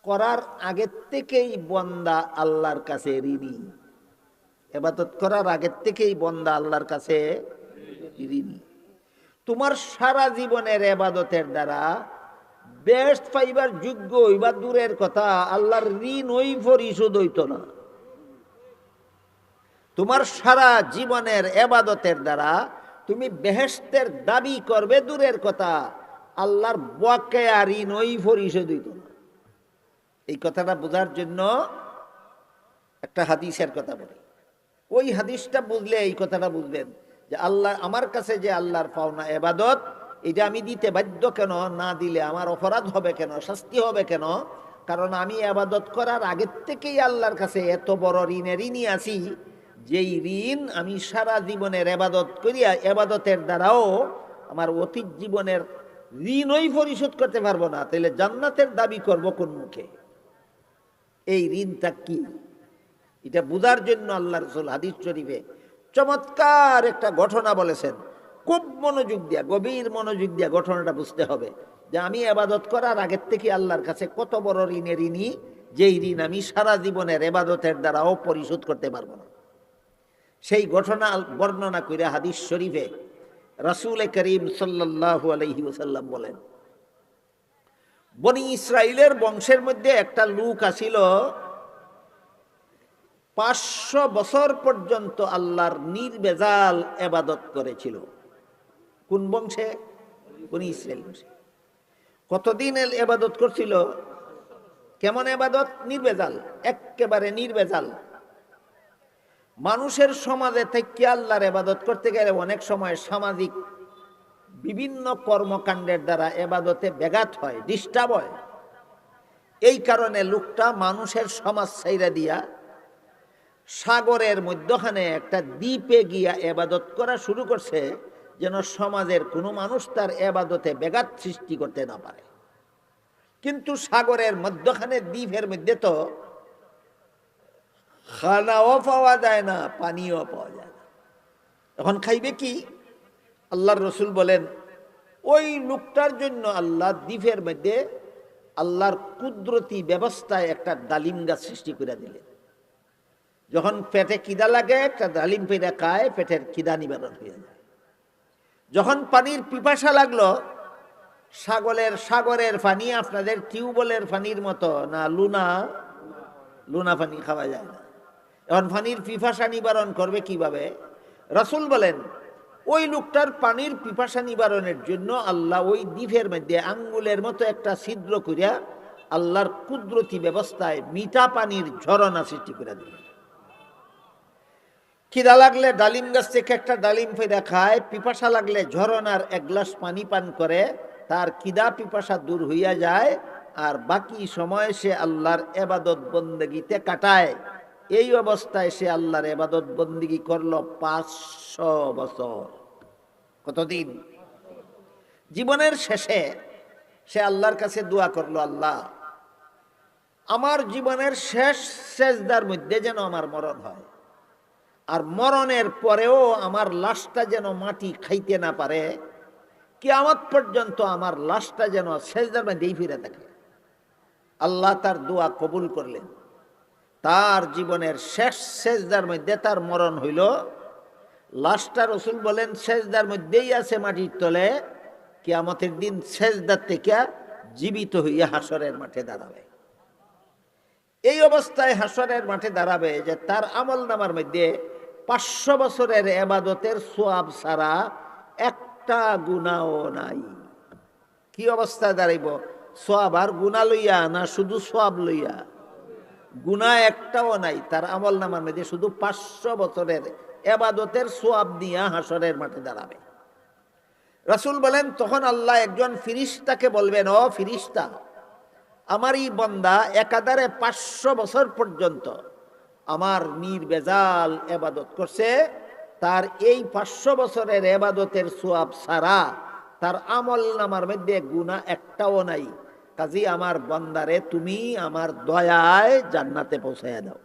করার আগের থেকেই বন্দা আল্লাহর কাছে ঋণী। ইবাদত করার আগের থেকেই বন্দা আল্লাহর কাছে ঋণী। তোমার সারা জীবনের ইবাদতের দ্বারা বেহেশত পাইবার যোগ্য হইবা দূরের কথা, আল্লাহর ঋণ ওই পরিশোধ হইত না। তোমার সারা জীবনের ইবাদতের দ্বারা তুমি বেহেশতের দাবি করবে দূরের কথা, আল্লাহর বকেয়া ঋণ ওই পরিশোধ হইত না। এই কথাটা বোঝার জন্য একটা হাদিসের কথা বলি। ওই হাদিসটা বুঝলে এই কথাটা বুঝবেন যে আল্লাহ আমার কাছে যে আল্লাহর পাওনা ইবাদত, এটা আমি দিতে বাধ্য কেন, না দিলে আমার অপরাধ হবে কেন, শাস্তি হবে কেন? কারণ আমি ইবাদত করার আগের থেকেই আল্লাহর কাছে এত বড় ঋণের ঋণী আছি, যেই ঋণ আমি সারা জীবনের ইবাদত করিয়া ইবাদতের দ্বারাও আমার অতীত জীবনের ঋণই পরিশোধ করতে পারবো না, তাহলে জান্নাতের দাবি করব কোন মুখে? এই ঋণটা কি, এটা বুঝার জন্য আল্লাহ রাসূল হাদিস শরীফে চমৎকার একটা ঘটনা বলেছেন। খুব মনোযোগ দিয়া, গভীর মনোযোগ দিয়া ঘটনাটা বুঝতে হবে যে আমি ইবাদত করার আগের থেকে আল্লাহর কাছে কত বড় ঋণের ঋণী, যেই ঋণ আমি সারা জীবনের ইবাদতের দ্বারাও পরিশোধ করতে পারবো না। সেই ঘটনা বর্ণনা করে হাদিস শরীফে রাসূল করিম সাল্লাল্লাহু আলাইহি ওয়াসাল্লাম বলেন, বনি ইসরাইলের বংশের মধ্যে একটা লোক আছিল, 500 বছর পর্যন্ত আল্লাহর নির্ভেজাল ইবাদত করেছিল। কোন বংশে? বনি ইসরাইল বংশে। কতদিন ইবাদত করছিল? কেমন ইবাদত? নির্ভেজাল, একেবারে নির্ভেজাল। মানুষের সমাজে থেকে আল্লাহর ইবাদত করতে গেলে অনেক সময় সামাজিক বিভিন্ন কর্মকাণ্ডের দ্বারা ইবাদতে ব্যাঘাত হয়, ডিস্টার্ব হয়। এই কারণে লোকটা মানুষের সমাজ ছাইরা দিয়া সাগরের মধ্যখানে একটা দ্বীপে গিয়া ইবাদত করা শুরু করছে, যেন সমাজের কোনো মানুষ তার ইবাদতে ব্যাঘাত সৃষ্টি করতে না পারে। কিন্তু সাগরের মধ্যখানে দ্বীপের মধ্যে তো খানাও পাওয়া যায় না, পানিও পাওয়া যায় না। এখন খাইবে কি? আল্লাহর রসুল বলেন, ওই লোকটার জন্য আল্লাহ দ্বীপের মধ্যে আল্লাহর কুদরতি ব্যবস্থায় একটা ডালিম গাছ সৃষ্টি করে দিলেন। যখন পেটে খিদা লাগে একটা ডালিম পেড়ে খায়, পেটের খিদা নিবারণ হয়ে যায়। যখন পানির পিপাসা লাগলো, সাগরের পানি আপনাদের টিউবওয়েলের পানির মতো না, লুনা পানি খাওয়া যায় না। এখন পানির পিপাসা নিবারণ করবে কিভাবে? রাসূল বলেন, ওই লোকটার পানির পিপাসা নিবারণের জন্য আল্লাহ ওই দ্বীপের মধ্যে আঙ্গুলের মতো একটা ছিদ্র করিয়া আল্লাহর কুদরতি ব্যবস্থায় মিঠা পানির ঝরনা সৃষ্টি করে দিলেন। খিদা লাগলে ডালিম গাছ থেকে একটা ডালিম পেড়ে খায়, পিপাসা লাগলে ঝরনার এক গ্লাস পানি পান করে, তার খিদা পিপাসা দূর হইয়া যায়, আর বাকি সময় সে আল্লাহর ইবাদত বন্দেগীতে কাটায়। এই অবস্থায় সে আল্লাহর ইবাদত বন্দেগী করলো 500 বছর। কতদিন? জীবনের শেষে সে আল্লাহর কাছে দোয়া করলো, আল্লাহ আমার জীবনের শেষ সেজদার মধ্যে যেন আমার মরণ হয়, আর মরণের পরেও আমার লাশটা যেন মাটি খাইতে না পারে, কিয়ামত পর্যন্ত আমার লাশটা যেন সেজদার মধ্যেই ফিরে থাকে। আল্লাহ তার দোয়া কবুল করলেন। তার জীবনের শেষ সেজদার মধ্যে তার মরণ হইল। লাশটা রসুল বলেন সেজদার মধ্যেই আছে মাটির তলে, কিয়ামতের দিন সেজদার থেকে জীবিত হইয়া হাসরের মাঠে দাঁড়াবে। এই অবস্থায় হাসরের মাঠে দাঁড়াবে যে তার আমল নামার মধ্যে 500 বছরের ইবাদতের সওয়াব ছাড়া একটা গুনাহও নাই। কি অবস্থায় দাঁড়াইব? সওয়াব আর গুনাহ লইয়া না, শুধু সওয়াব লইয়া? গুনাহ একটাও নাই তার আমল নামার মধ্যে, শুধু 500 বছরের ইবাদতের সওয়াব নিয়ে হাসরের মাঠে দাঁড়াবে। রাসূল বলেন, তখন আল্লাহ একজন ফিরিস্তাকে বলবেন, ও ফিরিস্তা, আমার এই বান্দা একাধারে 500 বছর পর্যন্ত আমার নির্ভেজাল ইবাদত করছে, তার এই 500 বছরের ইবাদতের সওয়াব ছাড়া তার আমল নামার মধ্যে গুনাহ একটাও নাই। কাজী আমার বান্দারে তুমি আমার দয়ায় জান্নাতে পৌঁছায়া দাও।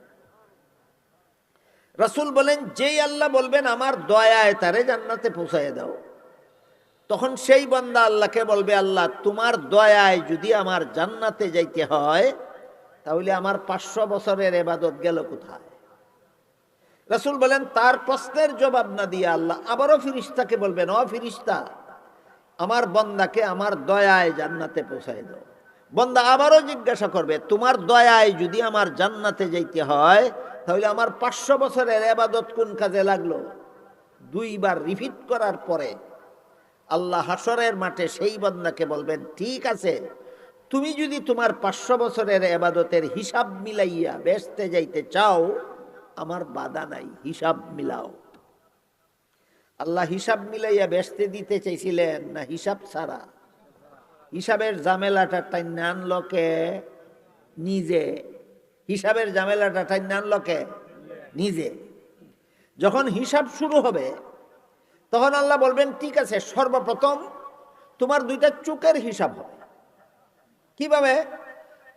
রাসূল বলেন, যেই আল্লাহ বলবেন আমার দয়ায় তারে জান্নাতে পৌঁছায়া দাও, তখন সেই বান্দা আল্লাহকে বলবে, আল্লাহ তোমার দয়ায় যদি আমার জান্নাতে যাইতে হয়, তাহলে আমার 500 বছরের ইবাদত গেল কোথায়? রাসূল বলেন, তার প্রশ্নের জবাব না দিয়ে আল্লাহ আবারও ফিরিস্তাকে বলবেন, ও ফিরিস্তা, আমার বন্দাকে আমার দয়ায় জান্নাতে পৌঁছায় দাও। বন্দা আবারও জিজ্ঞাসা করবে, তোমার দয়ায় যদি আমার জান্নাতে যাইতে হয় তাহলে আমার 500 বছরের ইবাদত কোন কাজে লাগলো? 2 বার রিপিট করার পরে আল্লাহ হাসরের মাঠে সেই বন্দাকে বলবেন, ঠিক আছে, তুমি যদি তোমার 500 বছরের ইবাদতের হিসাব মিলাইয়া বেহেশতে যাইতে চাও, আমার বাধা নাই, হিসাব মিলাও। আল্লাহ হিসাব মিলাইয়া বেহেশতে দিতে চাইছিলেন না হিসাব ছাড়া? হিসাবের ঝামেলাটা টাইনে আনলো কে? নিজে। হিসাবের ঝামেলাটা টাইনে আনলো কে? নিজে। যখন হিসাব শুরু হবে তখন আল্লাহ বলবেন, ঠিক আছে, সর্বপ্রথম তোমার 2টা চোখের হিসাব হবে। কিভাবে?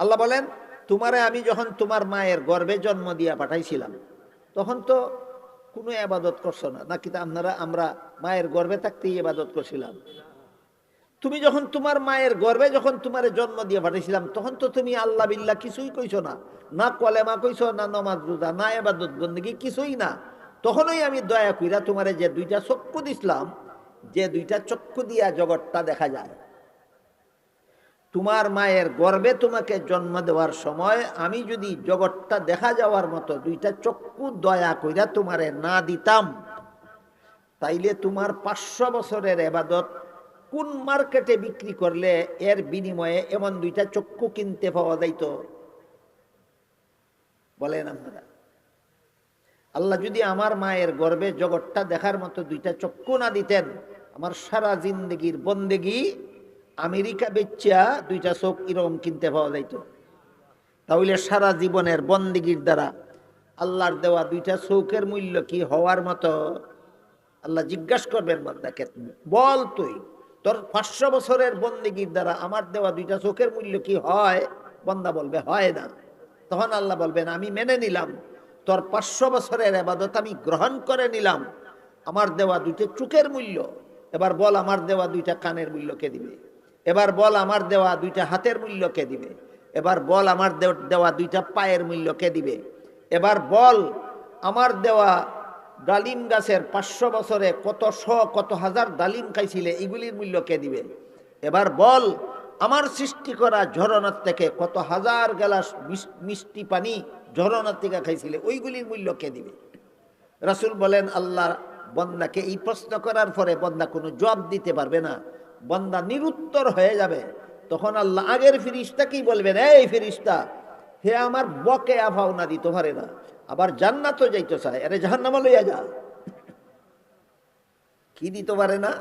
আল্লাহ বলেন, তোমারে আমি যখন তোমার মায়ের গর্ভে জন্ম দিয়া পাঠাইছিলাম তখন তো কোনো ইবাদত করছো না, নাকি আমরা মায়ের গর্ভে থাকতেই ইবাদত করছিলাম? তুমি যখন তোমার মায়ের গর্ভে যখন তোমারে জন্ম দিয়ে পাঠিয়েছিলাম তখন তো তুমি আল্লাহ বিল্লাহ কিছুই কইছো না, না কলেমা কইছো, না নমাজ রোজা, না ইবাদত বন্দেগী, কিছুই না। তখনই আমি দয়া কইরা তোমারে যে 2টা চক্ষু দিছিলাম, যে 2টা চক্ষু দিয়া জগৎটা দেখা যায়, তোমার মায়ের গর্ভে তোমাকে জন্ম দেওয়ার সময় আমি যদি জগৎটা দেখা যাওয়ার মতো 2টা চক্ষু দয়া কইরা তোমারে না দিতাম, তাইলে তোমার 500 বছরের ইবাদত কোন মার্কেটে বিক্রি করলে এর বিনিময়ে এমন 2টা চক্ষু কিনতে পাওয়া যাইত? বলেন আপনারা। আল্লাহ যদি আমার মায়ের গর্ভে জগৎটা দেখার মতো 2টা চক্ষু না দিতেন, আমার সারা জিন্দগির বন্দেগি আমেরিকা বেচা 2টা চোখ এরকম কিনতে পাওয়া যাইত। তাহলে সারা জীবনের বন্দেগির দ্বারা আল্লাহর দেওয়া 2টা চোখের মূল্য কি হওয়ার মতো? আল্লাহ জিজ্ঞাসা করবেন বান্দাকে, বল তুই তোর 500 বছরের বন্দেগির দ্বারা আমার দেওয়া 2টা চোখের মূল্য কি হয়? বান্দা বলবে, হয় না। তখন আল্লাহ বলবেন, আমি মেনে নিলাম, তোর 500 বছরের ইবাদত আমি গ্রহণ করে নিলাম, আমার দেওয়া 2টা চোখের মূল্য। এবার বল, আমার দেওয়া 2টা কানের মূল্য কে দিবে? এবার বল, আমার দেওয়া 2টা হাতের মূল্য কে দিবে? এবার বল, আমার দেওয়া 2টা পায়ের মূল্য কে দিবে? এবার বল, আমার দেওয়া ডালিম গাছের 500 বছরে কত হাজার ডালিম খাইছিলে, এগুলির মূল্য কে দিবে? এবার বল, আমার সৃষ্টি করা ঝরনার থেকে কত হাজার গ্লাস মিষ্টি পানি ঝরনার থেকে খাইছিলে, ওইগুলির মূল্য কে দিবে? রাসূল বলেন, আল্লাহ বন্দাকে এই প্রশ্ন করার পরে বন্দা কোনো জবাব দিতে পারবে না, বন্দা নিরুত্তর হয়ে যাবে। তখন আল্লাহ আগের ফেরেশতাকেই বলবেন, এই ফেরেশতা, হে আমার বকেয়া পাওনা দিতে পারে না, আবার জান্নাতও যাইতে চায়, আরে জাহান্নামে লইয়া যা। কি দিতে পারে না?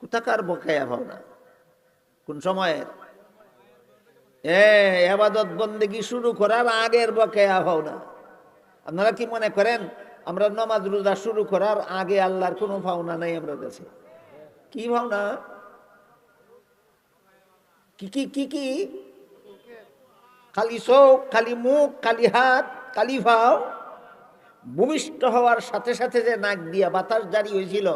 কোথাকার বকেয়া পাওনা? কোন সময়ের? ইবাদত বন্দেগী শুরু করার আগের বকেয়া পাওনা। আপনারা কি মনে করেন আমরা নামাজ রোজা শুরু করার আগে আল্লাহর কোনো পাওনা নাই আমরা কাছে? কি পাওনা? কি কি কি কি? খালি চোখ, খালি মুখ, খালি হাত, খালি ভাও। ভূমিষ্ঠ হওয়ার সাথে সাথে যে নাক দিয়া বাতাস জারি হয়েছিল,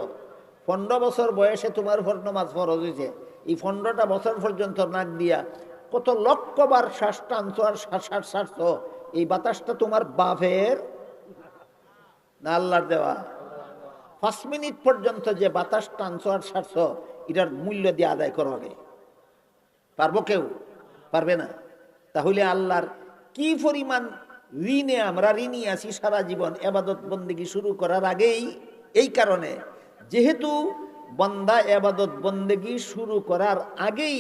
15 বছর বয়সে তোমার উপর নামাজ ফরজ হয়েছে, এই 15টা বছর পর্যন্ত নাক দিয়া কত লক্ষবার শ্বাস টানছো আর শ্বাস ছাড়ছো, এই বাতাসটা তোমার বাপের না আল্লাহর দেওয়া? 5 মিনিট পর্যন্ত যে বাতাস টানছো আর ছাড়ছো, এটার মূল্য দিয়ে আদায় করো আগে। পারবো কেউ? পারবে না। তাহলে আল্লাহর কি পরিমাণ ঋণে আমরা ঋণী আছি সারা জীবন ইবাদত বন্দেগী শুরু করার আগেই। এই কারণে যেহেতু বান্দা ইবাদত বন্দেগী শুরু করার আগেই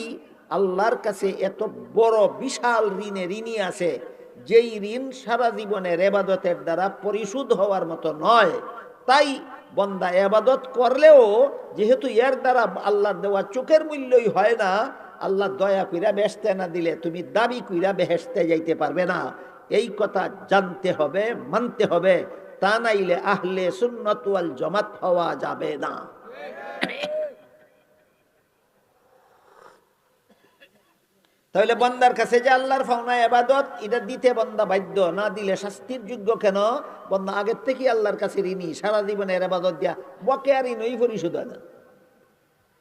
আল্লাহর কাছে এত বড় বিশাল ঋণে ঋণী আছে, যেই ঋণ সারা জীবনের ইবাদতের দ্বারা পরিশোধ হওয়ার মতো নয়, তাই বান্দা ইবাদত করলেও যেহেতু এর দ্বারা আল্লাহর দেওয়া চোখের মূল্যই হয় না, আল্লাহ দয়া কইরা বেহেশতে না দিলে তুমি দাবি কইরা বেহেশতে যাইতে পারবে না। এই কথা জানতে হবে, মানতে হবে, তা নাইলে আহলে সুন্নাত ওয়াল জামাত হওয়া যাবে না। তাহলে বান্দার কাছে যে আল্লাহর পাওনা ইবাদত, এটা দিতে বান্দা বাধ্য, না দিলে শাস্তির যোগ্য। কেন? বান্দা আগের থেকে আল্লাহর কাছে ঋণী, সারা জীবনের ইবাদত দিয়া বকেয়া ঋণই পরিশোধ হয় না।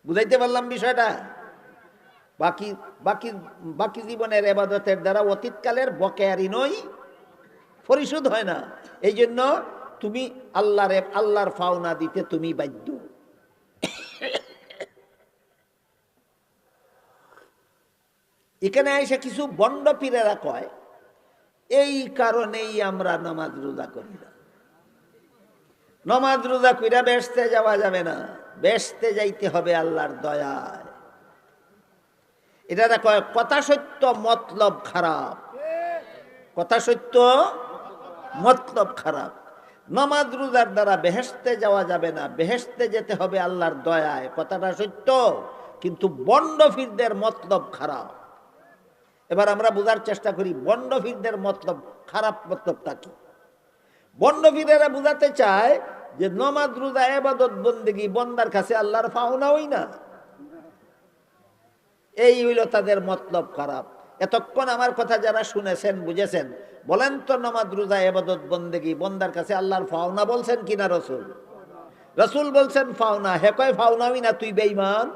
বুঝাইতে পারলাম বিষয়টা? বাকি বাকি বাকি জীবনের ইবাদতের দ্বারা অতীতকালের বকেয়া ঋণই পরিশোধ হয় না। এই জন্য তুমি আল্লাহর পাওনা দিতে তুমি বাধ্য। এখানে এসে কিছু বন্ড পীরেরা কয় এই কারণেই আমরা নামাজ রোজা করি না। নামাজ রোজা কইরা বেহেশতে যাওয়া যাবে না, বেহেশতে যাইতে হবে আল্লাহর দয়ায়। এটা কয় কথা সত্য মতলব খারাপ, কথা সত্য মতলব খারাপ। নামাজ রোজার দ্বারা বেহেশতে যাওয়া যাবে না, বেহেশতে যেতে হবে আল্লাহর দয়ায়, কথাটা সত্য, কিন্তু বন্ড ফিরদের মতলব খারাপ। এবার আমরা বোঝার চেষ্টা করি বন্ড ফিরদের মতলব খারাপ মতলবটা কি। বন্ড ফিরেরা বোঝাতে চায় যে নামাজ রোজা ইবাদত বন্দেগী বন্দার কাছে আল্লাহর পাওনা হই না, এই হইল তাদের মতলব খারাপ। এতক্ষণ আমার কথা যারা শুনেছেন বুঝেছেন, বলেন তো নামাজ রোজা ইবাদত বন্দেগী বন্দার কাছে আল্লাহর পাওনা বলছেন কিনা রসুল? রসুল বলছেন পাওনা, হে কয় পাওনা হই না, তুই বেঈমান।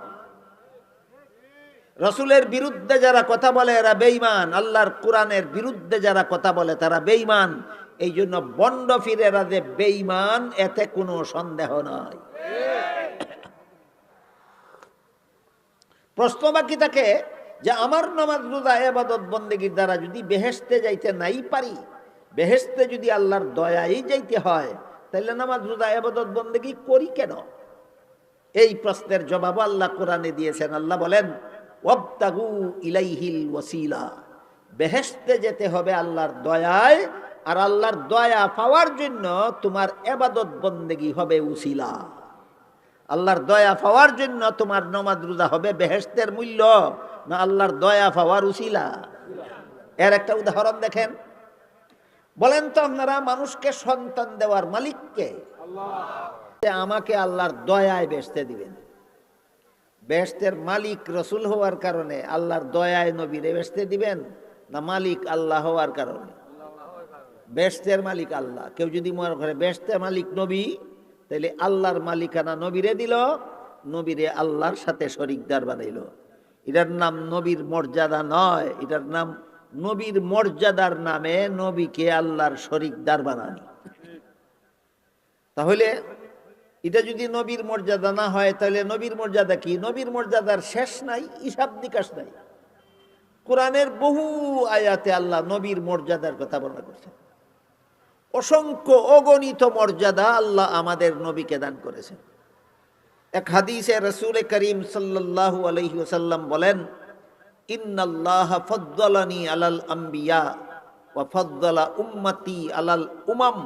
রসুলের বিরুদ্ধে যারা কথা বলে এরা বেঈমান, আল্লাহর কোরআনের বিরুদ্ধে যারা কথা বলে তারা বেঈমান। এই জন্য বন্ড ফিরেরা যে বেঈমান এতে কোনো সন্দেহ নাই। প্রশ্ন বাকি থাকে যে আমার নামাজ রোজা ইবাদত বন্দেগীর দ্বারা যদি বেহেশতে যাইতে নাই পারি, বেহেশতে যদি আল্লাহর দয়াই যাইতে হয়, তাহলে নামাজ রোজা ইবাদত বন্দেগী করি কেন? এই প্রশ্নের জবাব আল্লাহ কোরআনে দিয়েছেন। আল্লাহ বলেন ওয়াবতাগু ইলাইহিল ওয়াসিলা, বেহেশতে যেতে হবে আল্লাহর দয়ায়, আর আল্লাহর দয়া পাওয়ার জন্য তোমার ইবাদত বন্দেগী হবে উসিলা। আল্লাহর দয়া পাওয়ার জন্য তোমার নামাজ রোজা হবে বেহেশতের মূল্য, না আল্লাহর দয়া পাওয়ার উসিলা? এর একটা উদাহরণ দেখেন। বলেন তো আপনারা মানুষকে সন্তান দেওয়ার মালিককে? আমাকে আল্লাহর দয়ায় বেহেশতে দিবেন। বেহেশতের মালিক রসুল হওয়ার কারণে আল্লাহর দয়ায় নবীরে বেহেশতে দিবেন, না মালিক আল্লাহ হওয়ার কারণে? বেহেশতের মালিক আল্লাহ। কেউ যদি মনে করে বেহেশতের মালিক নবী, তাইলে আল্লাহর মালিকানা নবীরে দিল, নবীরে আল্লাহর সাথে শরিকদার বানাইল। এটার নাম নবীর মর্যাদা নয়, এটার নাম নবীর মর্যাদার নামে নবীকে আল্লাহর শরিকদার বানানি। তাহলে এটা যদি নবীর মর্যাদা না হয়, তাহলে নবীর মর্যাদা কি? নবীর মর্যাদার শেষ নাই, হিসাব নিকাশ নাই। কোরআনের বহু আয়াতে আল্লাহ নবীর মর্যাদার কথা বর্ণনা করছেন। অসংখ্য অগণিত মর্যাদা আল্লাহ আমাদের নবীকে দান করেছেন। এক হাদিসে রাসূল করিম সাল্লাল্লাহু আলাইহি ওয়াসাল্লাম বলেন, ইন্নাল্লাহা ফাদ্দালানি আলাল আম্বিয়া ওয়া ফাদ্দালা উম্মতি আলাল উমাম।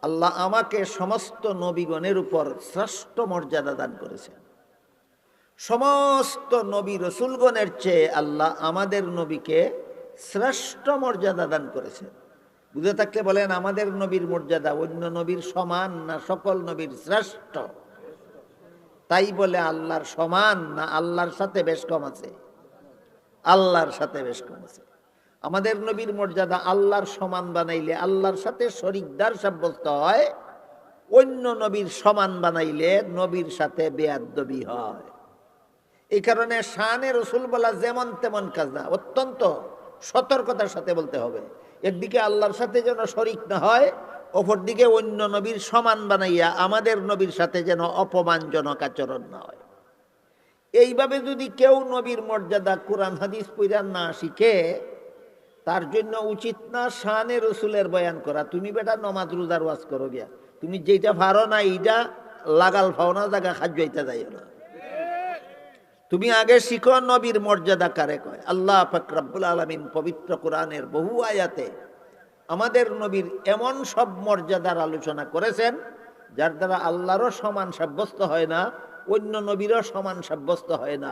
আল্লাহ আমাকে সমস্ত নবীগণের উপর শ্রেষ্ঠ মর্যাদা দান করেছেন। সমস্ত নবী রসুলগণের চেয়ে আল্লাহ আমাদের নবীকে শ্রেষ্ঠ মর্যাদা দান করেছেন। বুঝে থাকলে বলেন আমাদের নবীর মর্যাদা অন্য নবীর সমান না সকল নবীর শ্রেষ্ঠ? তাই বলে আল্লাহর সমান না আল্লাহর সাথে বেশ কম আছে? আল্লাহর সাথে বেশ কম আছে। আমাদের নবীর মর্যাদা আল্লাহর সমান বানাইলে আল্লাহর সাথে শরিকদার সাব্যস্ত হয়, অন্য নবীর সমান বানাইলে নবীর সাথে বেয়াদবি হয়। এই কারণে শানে রসুল বলা যেমন তেমন কাজ না, অত্যন্ত সতর্কতার সাথে বলতে হবে। একদিকে আল্লাহর সাথে যেন শরিক না হয়, অপরদিকে অন্য নবীর সমান বানাইয়া আমাদের নবীর সাথে যেন অপমানজনক আচরণ না হয়। এইভাবে যদি কেউ নবীর মর্যাদা কোরআন হাদিস পড়া না শিখে, তার জন্য উচিত না শানে রসুলের বয়ান করা। তুমি বেটা নমাজ রোজার ওয়াজ করো গিয়া, তুমি যেটা পারো না এইটা লাগাল ফাওনা জায়গা খাদ্যাইতে যাইও না। তুমি আগে শিখো নবীর মর্যাদা কারে কয়। আল্লাহ পাক রব্বুল আলামিন পবিত্র কোরআনের বহু আয়াতে আমাদের নবীর এমন সব মর্যাদার আলোচনা করেছেন যার দ্বারা আল্লাহরও সমান সাব্যস্ত হয় না, অন্য নবীরও সমান সাব্যস্ত হয় না।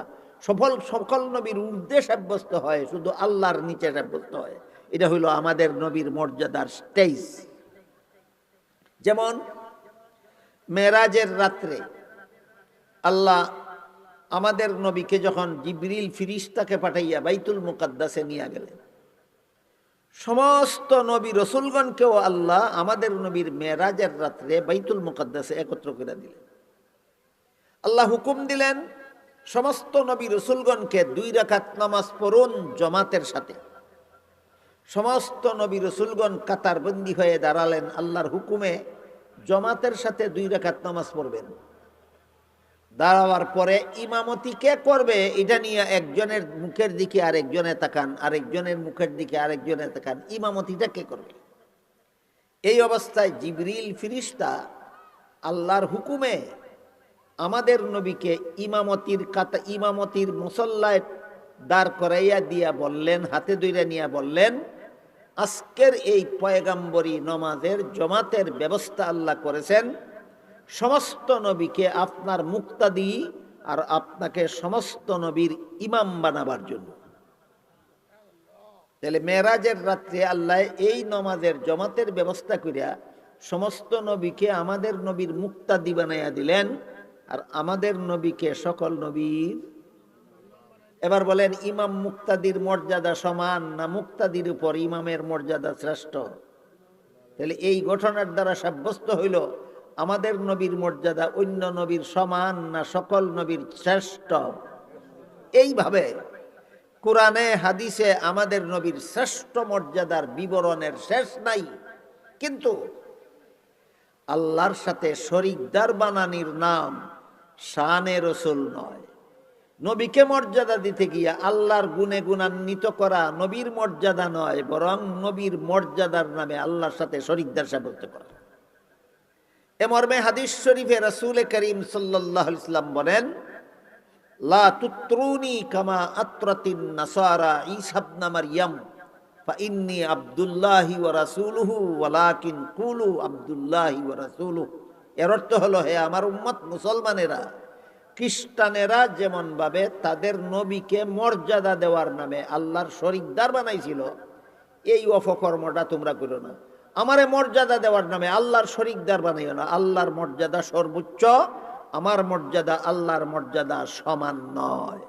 সকল নবীর ঊর্ধ্বে সাব্যস্ত হয়, শুধু আল্লাহর নিচে সাব্যস্ত হয়। এটা হইল আমাদের নবীর মর্যাদার স্টেজ। যেমন মেরাজের রাত্রে আল্লাহ আমাদের নবীকে যখন জিবরিল ফিরিস্তাকে পাঠাইয়া বাইতুল মুকাদ্দাসে নিয়ে গেলেন, সমস্ত নবী রসুলগণকেও আল্লাহ আমাদের নবীর মেরাজের রাত্রে বাইতুল মুকাদ্দাসে একত্র করে দিলেন। আল্লাহ হুকুম দিলেন সমস্ত নবী রসুলগণকে 2 রাকাত নামাজ পড়ুন জামাতের সাথে। সমস্ত নবী রসুলগণ কাতারবন্দি হয়ে দাঁড়ালেন, আল্লাহর হুকুমে জামাতের সাথে 2 রাকাত নামাজ পড়বেন। দাঁড়াবার পরে ইমামতি কে করবে এটা নিয়ে একজনের মুখের দিকে আরেকজনে তাকান, আরেকজনের মুখের দিকে আরেকজনে তাকান, ইমামতিটা কে করবে? এই অবস্থায় জিবরিল ফিরিস্তা আল্লাহর হুকুমে আমাদের নবীকে ইমামতির মুসল্লায় দাঁড় করাইয়া দিয়া বললেন, হাতে ধইরা নিয়ে বললেন, আজকের এই পয়গাম্বরী নমাজের জামাতের ব্যবস্থা আল্লাহ করেছেন সমস্ত নবীকে আপনার মুক্তাদি আর আপনাকে সমস্ত নবীর ইমাম বানাবার জন্য। তাহলে মেরাজের রাত্রে আল্লাহ এই নমাজের জামাতের ব্যবস্থা করিয়া সমস্ত নবীকে আমাদের নবীর মুক্তাদি বানাইয়া দিলেন, আর আমাদের নবীকে সকল নবীর। এবার বলেন, ইমাম মুক্তাদির মর্যাদা সমান না মুক্তাদির উপর ইমামের মর্যাদা শ্রেষ্ঠ? তাহলে এই ঘটনার দ্বারা সাব্যস্ত হইল আমাদের নবীর মর্যাদা অন্য নবীর সমান না সকল নবীর শ্রেষ্ঠ? এইভাবে কোরআনে হাদিসে আমাদের নবীর শ্রেষ্ঠ মর্যাদার বিবরণের শেষ নাই। কিন্তু আল্লাহর সাথে শরীকদার বানানির নাম শানে রসুল নয়। নবীকে মর্যাদা দিতে গিয়া আল্লাহর গুণে গুণান্বিত করা নবীর মর্যাদা নয়, বরং নবীর মর্যাদার নামে আল্লাহর সাথে শরীকদার সাব্যস্ত করা। এ মর্মে হাদিস শরীফে রাসূল করিম সাল্লাল্লাহু আলাইহি ওয়াসাল্লাম বলেন, লা তুত্রুনি কামা আত্রাতিন নাসারা ঈসা ইবনে মারইয়াম ফাইন্নী আব্দুল্লাহি ওয়া রাসূলুহু ওয়ালাকিন কুলু আব্দুল্লাহি ওয়া রাসূলুহু। এর অর্থ হলো, হে আমার উম্মত মুসলমানেরা, খ্রিস্টানেরা যেমন ভাবে তাদের নবীকে মর্যাদা দেওয়ার নামে আল্লাহর শরীকদার বানাইছিল, এই অপকর্মটা তোমরা করো না। আমারে মর্যাদা দেওয়ার নামে আল্লাহর শরীকদার বানাইও না। আল্লাহর মর্যাদা সর্বোচ্চ, আমার মর্যাদা আল্লাহর মর্যাদা সমান নয়।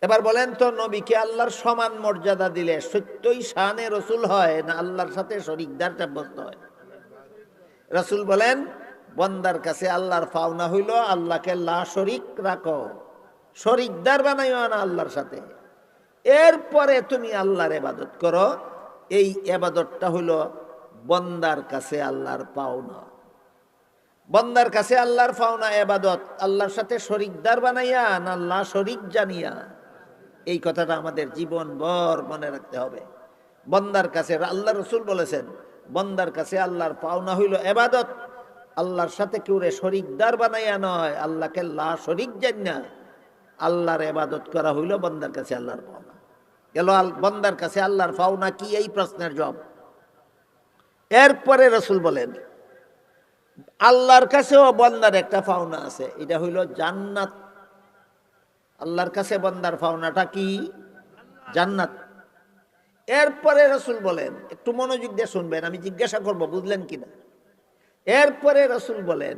এবার বলেন তো, নবীকে আল্লাহর সমান মর্যাদা দিলে সত্যই শানে রসুল হয় না আল্লাহর সাথে শরীকদার সাব্যস্ত হয়? রাসূল বলেন, বন্দার কাছে আল্লাহর পাওনা হইল আল্লাহকে লা শরীক রাখো, শরীকদার বানাইও না আল্লাহর সাথে। এরপরে তুমি আল্লাহর ইবাদত করো। এই ইবাদতটা হইল বন্দার কাছে আল্লাহর পাওনা। বন্দার কাছে আল্লাহর পাওনা ইবাদত আল্লাহর সাথে শরীকদার বানাইয়া না আল্লাহ শরীক জানিয়া। এই কথাটা আমাদের জীবন ভর মনে রাখতে হবে। বন্দার কাছে আল্লাহ রসুল বলেছেন, বন্দার কাছে আল্লাহর পাওনা হইল ইবাদত, আল্লাহর সাথে কেউরে শরীকদার বানাইয়া নয়, আল্লাহকে লা শরীক জানিয়া আল্লাহর ইবাদত করা হইল বন্দার কাছে আল্লাহর পাওনা। গেল বন্দার কাছে আল্লাহর পাওনা কি, এই প্রশ্নের জবাব। এরপরে রসুল বলেন, আল্লাহর কাছেও বন্দার একটা পাওনা আছে, এটা হইল জান্নাত। আল্লাহর কাছে বন্দার পাওনাটা কি? জান্নাত। এরপরে রসুল বলেন, একটু মনোযোগ দিয়ে শুনবেন, আমি জিজ্ঞাসা করব বুঝলেন কিনা। এরপরে রসুল বলেন,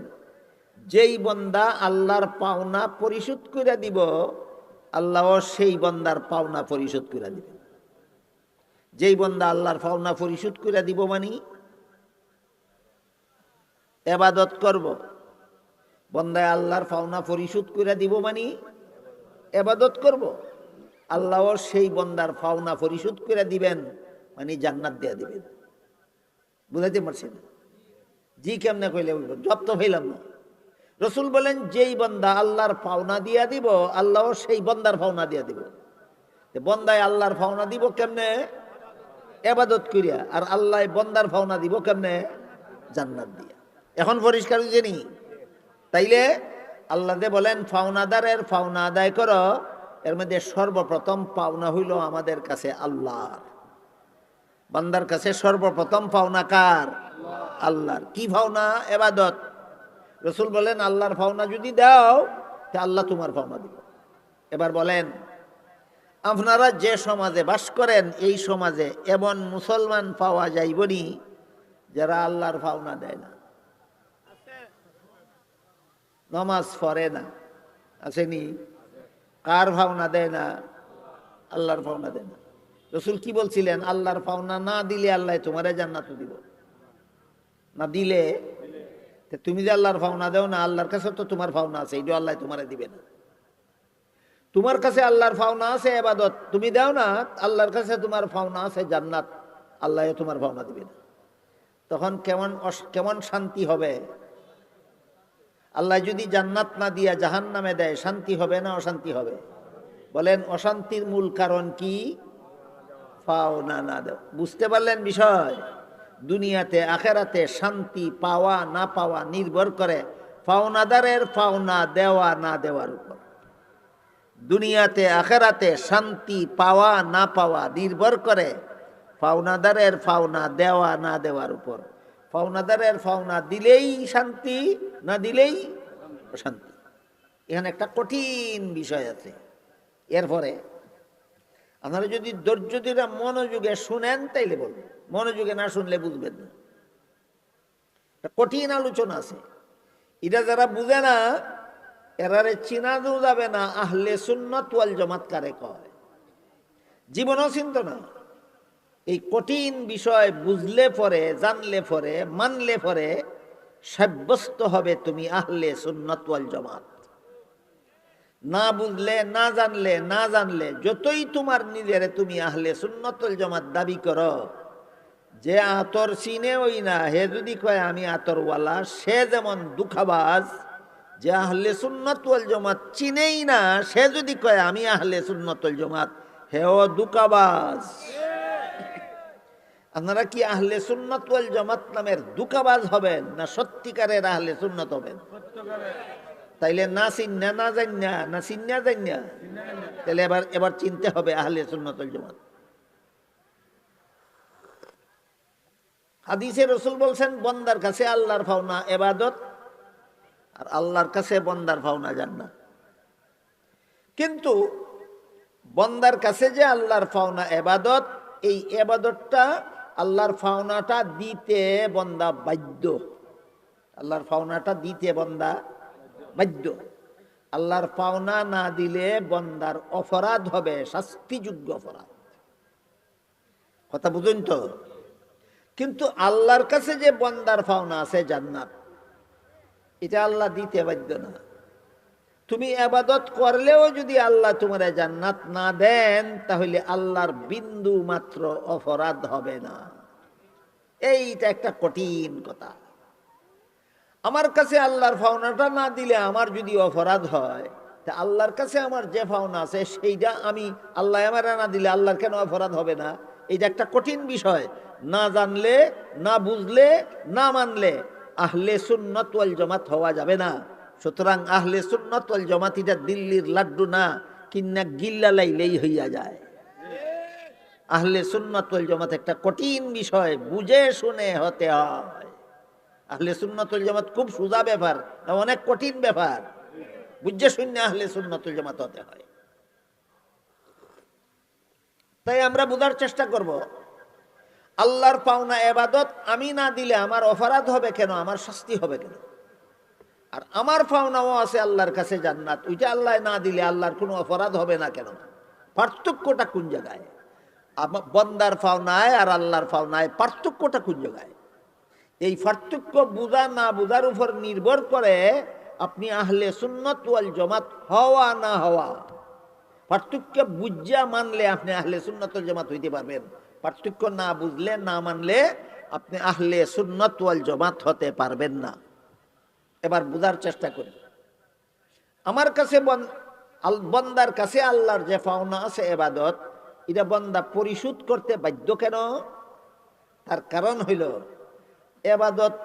যেই বন্দা আল্লাহর পাওনা পরিশোধ করে দিব, আল্লাহ সেই বন্দার পাওনা পরিশোধ করে দিবেন। যেই বন্দা আল্লাহর পাওনা পরিশোধ করে দিব মানে ইবাদত করব, বন্দায় আল্লাহর পাওনা পরিশোধ করে দিব মানে ইবাদত করব, আল্লাহ সেই বন্দার পাওনা পরিশোধ করে দিবেন মানে জান্নাত দিয়ে দিবেন। বুঝাইতে পারছেন? জি কেমনে কইলে জব তো হইলাম না। রসুল বলেন, যেই বন্দা আল্লাহর পাওনা দিয়া দিব, আল্লাহ সেই বন্দার পাওনা দিয়া দিব। বন্দায় আল্লাহর পাওনা দিব কেমনে? ইবাদত করিয়া। আর আল্লাহ বন্দার পাওনা দিব কেমনে? জান্নাত দিয়া। এখন পরিষ্কার হইছে নি? তাইলে আল্লাহ বলেন, পাওনাদারের পাওনা আদায় করো। এর মধ্যে সর্বপ্রথম পাওনা হইল আমাদের কাছে আল্লাহর। বান্দার কাছে সর্বপ্রথম পাওনা কার? আল্লাহর। কি পাওনা? ইবাদত। রসুল বলেন, আল্লাহর পাওনা যদি দাও তা আল্লাহ তোমার পাওনা দিব। এবার বলেন, আপনারা যে সমাজে বাস করেন, এই সমাজে এমন মুসলমান পাওয়া যাইবনি যারা আল্লাহর পাওনা দেয় না, নামাজ পড়ে না। আসেনি? কার পাওনা দেয় না? আল্লাহর পাওনা দেয় না। রসুল কি বলছিলেন? আল্লাহর পাওনা না দিলে আল্লাহ তোমারে জান্নাত দিব, না দিলে তুমি যে আল্লাহর পাওনা দেও না, আল্লাহর কাছে তো তোমার পাওনা আছে, এইটা আল্লাহ তোমারে দিবে না। তোমার কাছে আল্লাহর পাওনা আছে ইবাদত, তুমি দাও না, আল্লাহর কাছে তোমার পাওনা আছে জান্নাত, আল্লাহ তোমার পাওনা দিবে না। তখন কেমন কেমন শান্তি হবে? আল্লাহ যদি জান্নাত না দিয়া জাহান্নামে দেয়, শান্তি হবে না অশান্তি হবে? বলেন, অশান্তির মূল কারণ কি? পাওনা না দেওয়া। বুঝতে পারলেন বিষয়? দুনিয়াতে আখেরাতে শান্তি পাওয়া না পাওয়া নির্ভর করে পাওনাদারের পাওনা দেওয়া না দেওয়ার উপর। দুনিয়াতে আখেরাতে শান্তি পাওয়া না পাওয়া নির্ভর করে পাওনাদারের পাওনা দেওয়া না দেওয়ার উপর। পাওনাদারের পাওনা দিলেই শান্তি, না দিলেই অশান্তি। এখানে একটা কঠিন বিষয় আছে। এরপরে আপনারা যদি ধৈর্য ধরে মনোযোগে শুনেন তাইলে বলবেন, মনোযোগে না শুনলে বুঝবেন না। কঠিন আলোচনা আছে, এটা যারা বুঝে না এরারে চিনাও যাবে না আহলে সুন্নাত ওয়াল জামাত কারে কয়, জীবনও চিন্ত না। এই কঠিন বিষয় বুঝলে পরে, জানলে পরে, মানলে পরে সাব্যস্ত হবে তুমি আহলে সুন্নাত ওয়াল জামাত। না বুঝলে, না জানলে যতই তোমার নিজেরে তুমি আহলে সুন্নাত ওয়াল জামাত দাবি করো, যে আতর চিনে ওই না হে যদি কয় আমি আতরওয়ালা, সে যেমন দুঃখাবাজ। যে আহলে সুন্নাত ওয়াল জামাত চিনেই না সে যদি কয় আমি আহলে সুন্নাত ওয়াল জামাত, হেও দুঃখাবাজ। আপনারা কি আহলে সুন্নাত ওয়াল জামাত নামের দুঃখাবাজ হবেন, না সত্যিকারের আহলে সুন্নাত হবেন? তাইলে না চিন্না না জান্না, না চিন্না জান্না, তাহলে এবার চিনতে হবে আহলে সুন্নাত ওয়াল জামাত। হাদিসে রাসূল বলছেন, বন্দার কাছে আল্লাহর পাওনা ইবাদত, আর আল্লাহর কাছে বন্দার পাওনা জান্নাত। কিন্তু বন্দার কাছে যে আল্লাহর পাওনা ইবাদত, এই ইবাদতটা আল্লাহর পাওনাটা দিতে বন্দা বাধ্য। আল্লাহর পাওনাটা দিতে বন্দা বাধ্য। আল্লাহর পাওনা না দিলে বন্দার অপরাধ হবে, শাস্তিযোগ্য অপরাধ। কথা বুঝুন তো? কিন্তু আল্লাহর কাছে যে বন্দার পাওনা আছে জান্নাত, এটা আল্লাহ দিতে বাধ্য না। তুমি ইবাদত করলেও যদি আল্লাহ তোমার জান্নাত না দেন, তাহলে আল্লাহর বিন্দু মাত্র অপরাধ হবে না। এইটা একটা কঠিন কথা। আমার কাছে আল্লাহর পাওনাটা না দিলে আমার যদি অপরাধ হয়, তা আল্লাহর কাছে আমার যে পাওনা আছে সেইটা আমি আল্লাহ আমার না দিলে আল্লাহর কেন অপরাধ হবে না? এইটা একটা কঠিন বিষয়। না জানলে, না বুঝলে, না মানলে আহলে সুন্নাত ওয়াল জামাত হওয়া যাবে না। সুতরাং আহলে সুন্নাত ওয়াল জামাত এটা দিল্লির লাড্ডু না, কিন্না গিল্লা লাইলেই হইয়া যায়। আহলে সুন্নাত ওয়াল জামাত একটা কঠিন বিষয়, বুঝে শুনে হতে হয়। আহলে সুন্নাত ওয়াল জামাত খুব সোজা ব্যাপার না, অনেক কঠিন ব্যাপার। বুঝে শুনে আহলে সুন্নাত ওয়াল জামাত হতে হয়। তাই আমরা বোঝার চেষ্টা করব, আল্লাহর পাওনা ইবাদত আমি না দিলে আমার অপরাধ হবে কেন, আমার শাস্তি হবে কেন? আর আমার পাওনাও আছে আল্লাহর কাছে জান্নাত, ওইটা আল্লাহ না দিলে আল্লাহর কোনো অপরাধ হবে না কেন? পার্থক্যটা কোন জায়গায়? বন্দার পাওনায় আর আল্লাহর পাওনায় পার্থক্যটা কোন জায়গায়? এই পার্থক্য বুঝা না বুঝার উপর নির্ভর করে আপনি আহলে সুন্নাত ওয়াল জামাত হওয়া না হওয়া। পার্থক্য বুঝা মানলে আপনি আহলে সুন্নাত ওয়াল জামাত হইতে পারবেন। পার্থক্য না বুঝলে, না মানলে আপনি আহলে সুন্নাত ওয়াল জামাত হতে পারবেন না। এবার বুঝার চেষ্টা করি। আমার কাছে বন্দার কাছে আল্লাহর যে পাওনা আছে ইবাদত, এটা বন্দা পরিশোধ করতে বাধ্য কেন? তার কারণ হইল ইবাদত